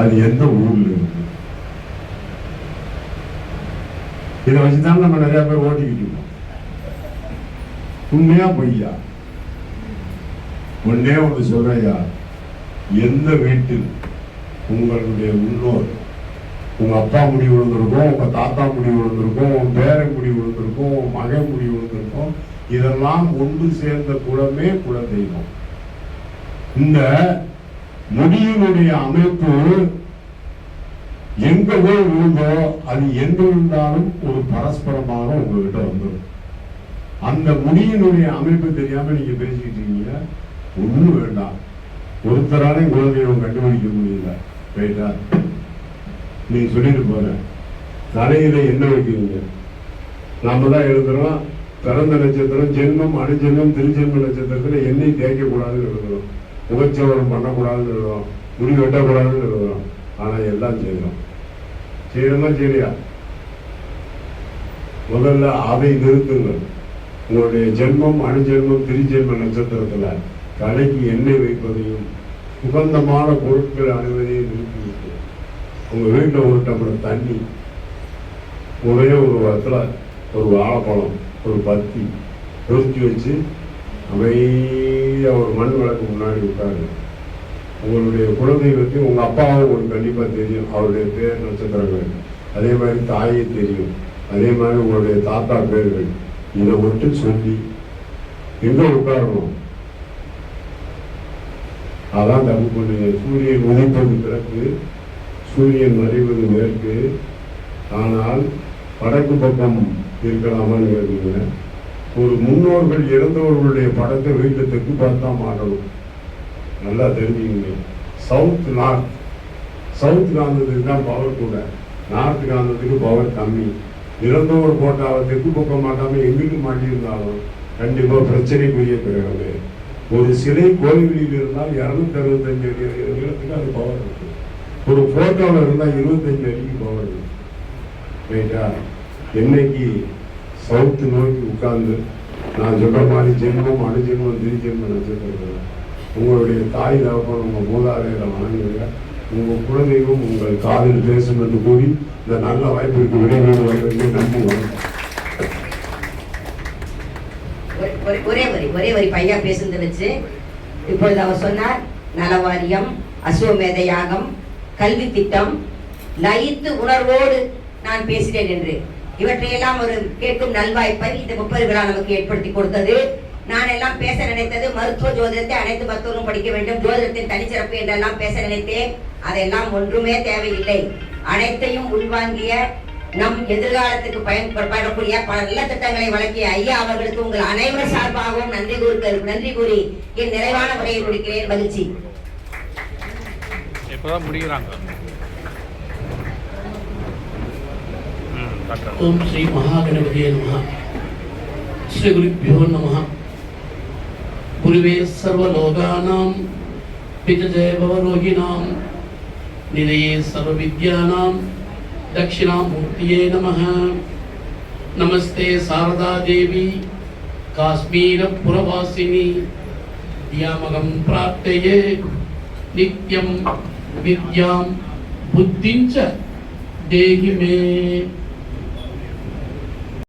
அது எந்த ஊர்ல இருக்கு? இதை வச்சுதான் நம்ம நிறைய பேர் ஓட்டிக்கிட்டு இருக்கோம். உண்மையா பொய்யா? ஒன்னே ஒன்று சொல்றையா, எந்த வீட்டில் உங்களுடைய முன்னோர், உங்க அப்பா முடி விழுந்திருக்கும், உங்க தாத்தா முடி விழுந்திருக்கும், உன் பேரன் முடி விழுந்திருக்கும், உன் மகன் முடி விழுந்திருக்கும், இதெல்லாம் ஒன்று சேர்ந்த குலமே குல தெய்வம். இந்த முடியினுடைய அமைப்பு எங்க போய் விழுந்தோ அது எங்க இருந்தாலும் ஒரு பரஸ்பரமாக உங்ககிட்ட வந்துடும். அந்த முடியினுடைய அமைப்பு தெரியாம நீங்க பேசிக்கிட்டு இருக்கீங்க. ஒண்ணும் வேண்டாம், ஒருத்தரான குலதெய்வம் கண்டுபிடிக்க முடியல, ரைட்டா? நீங்க சொல்லிட்டு போற தலையில என்ன வைக்கிறீங்க? நாம தான் எழுதுறோம், பிறந்த நட்சத்திரம் ஜென்மம் அணுஜென்மம் திருஜென்ம நட்சத்திரத்துல எண்ணெய் தேய்க்க கூடாதுன்னு எழுதுறோம், முகச்சவரம் பண்ணக்கூடாதுன்னு எழுதுறோம், முடி வெட்டக்கூடாதுன்னு எழுதுறோம். ஆனா எல்லாம் செய்யறோம். செய்யணுமா செய்யலையா? முதல்ல அதை நிறுத்துங்கள். உங்களுடைய ஜென்மம் அணுஜென்மம் திருஜென்ம நட்சத்திரத்துல தலைக்கு எண்ணெய் வைப்பதையும் சுகந்தமான பொருட்கள் அணுவதையும் நிறுத்திவிட்டு உங்க வீட்டில் ஒரு டம்ளர் தண்ணி, ஒரே ஒரு இடத்துல ஒரு வாழைப்பழம், ஒரு பத்தி பொருத்தி வச்சு அமைதியா ஒரு மண் விளக்கு முன்னாடி உட்காரு. உங்களுடைய குலதெய்வத்தை உங்க அப்பாவும் உங்களுக்கு கண்டிப்பா தெரியும், அவருடைய பேர் நட்சத்திரங்கள், அதே மாதிரி தாயை தெரியும், அதே மாதிரி உங்களுடைய தாத்தா பேர்கள், இதை மட்டும் சொல்லி எங்க உட்காரணும்? அதான் தப்பு பண்ணுங்க. சூரியன் உதிப்பது கிழக்கு, சூரியன் மறைவது மேற்கு. ஆனால் வடக்கு பக்கம் இருக்கலாமான்னு கேட்குங்க. ஒரு முன்னோர்கள் இறந்தவர்களுடைய படத்தை வீட்டில் தெற்கு பார்த்தா மாட்டணும். நல்லா தெரிஞ்சுக்கங்க. சவுத் நார்த், சவுத் காந்தத்துக்கு தான் பவர் கூட, நார்த் காந்தத்துக்கு பவர் கம்மி. இறந்தவர் போட்டாவை தெற்கு பக்கம் மாட்டாம எங்கிட்டு மாட்டியிருந்தாலும் கண்டிப்பா பிரச்சனைக்குரிய கிரகமே. ஒரு சிலை கோயில்களில் இருந்தால் 265 அடி நீளத்துக்கு அது பவர் இருக்கு. ஒரு போட்டோவில் இருந்தால் 25 அடிக்கு பவர் இருக்கு, ரைட்டா? என்னைக்கு சவுத்து நோக்கி உட்கார்ந்து நான் சொல்ற மாதிரி ஜென்மம் அணுஜென்மம் திருஜென்ம நட்சத்திரத்தில் உங்களுடைய தாய் தகப்பன் உங்க மூதாதையரை வணங்குங்க. உங்க குலதெய்வம் உங்கள் காதில் பேசும் என்று கூறி இந்த நல்ல வாய்ப்பிற்கு விரைவில் வாய்ப்பு. நன்றி, வணக்கம். ஒரே வரி பையா பேசுனதை வச்சு இப்பொழுது அவர் சொன்னார், நலவாரியம், அஸ்வமேத யாகம், கல்வி திட்டம், லயித்து உணர்வோடு நான் பேசினேன் என்று. இவற்றையெல்லாம் ஒரு கேட்கும் நல்வாய்ப்பை இந்த 30 விழா நமக்கு ஏற்படுத்தி கொடுத்தது. நான் எல்லாம் பேச நினைத்தது மருத்துவ ஜோதிடத்தை அனைத்து மருத்துவரும் படிக்க வேண்டும், ஜோதிடத்தின் தனிச்சிறப்பு என்றெல்லாம் பேச நினைத்தேன். அதெல்லாம் ஒன்றுமே தேவையில்லை. அனைத்தையும் உள்வாங்கிய நம் எதிர்காலத்துக்கு பயன்படக்கூடிய பல நல்ல திட்டங்களை வழங்கிய ஐயா அவர்களுக்கு உங்கள் அனைவரும் சார்பாகவும் நன்றி கூறி என் நிறைவான உரையை முடிக்கிறேன். மகிழ்ச்சி. இப்பதான் முடிக்கிறாங்க. ஓம் ஸ்ரீ மகாகணபதியே நமஹ. ஸ்ரீ குருभ्यो நமஹ. குருவே சர்வலோகானாம் பிதஜே பவரோகிணாம் நிலையே சர்வவித்யானாம் दक्षिणामूर्तिये नमः. नमस्ते शारदा देवी काश्मीरपुरवासिनी दियामगं प्रार्थये नित्यं विद्यां बुद्धिं च देहि मे.